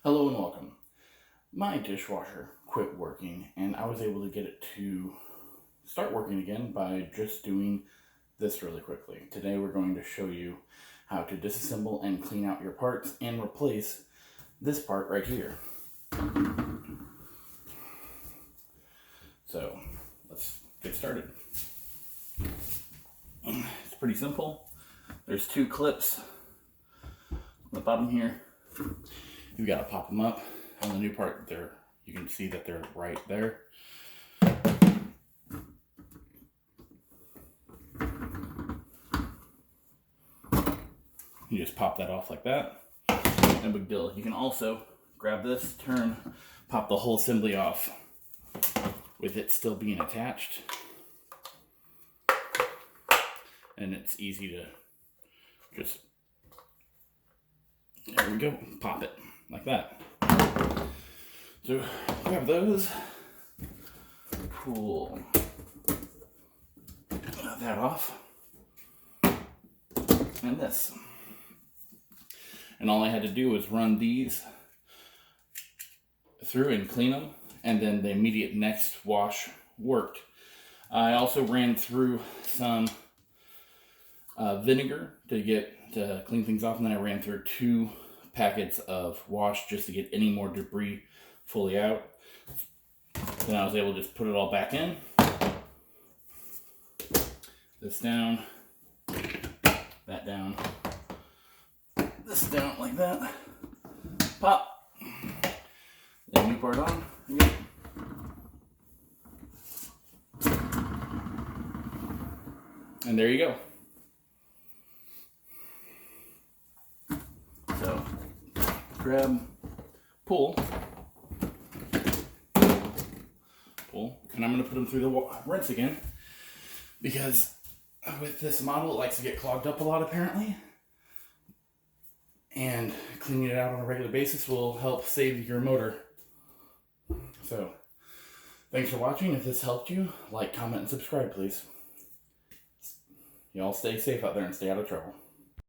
Hello and welcome. My dishwasher quit working and I was able to get it to start working again by just doing this really quickly. Today we're going to show you how to disassemble and clean out your parts and replace this part right here. So let's get started. It's pretty simple. There's two clips on the bottom here. You've got to pop them up. On the new part there, you can see that they're right there. You just pop that off like that. No big deal. You can also grab this, turn, pop the whole assembly off with it still being attached. And it's easy to just, there we go, pop it like that. So grab those, pull that off, and this. And all I had to do was run these through and clean them, and then the immediate next wash worked. I also ran through some vinegar to clean things off, and then I ran through 2 packets of wash just to get any more debris fully out. Then I was able to just put it all back in. This down, that down, this down like that. Pop. The new part on. Again. And there you go. So, grab, pull, and I'm going to put them through the rinse again, because with this model it likes to get clogged up a lot apparently, and cleaning it out on a regular basis will help save your motor. So, thanks for watching. If this helped you, like, comment, and subscribe please. Y'all stay safe out there and stay out of trouble.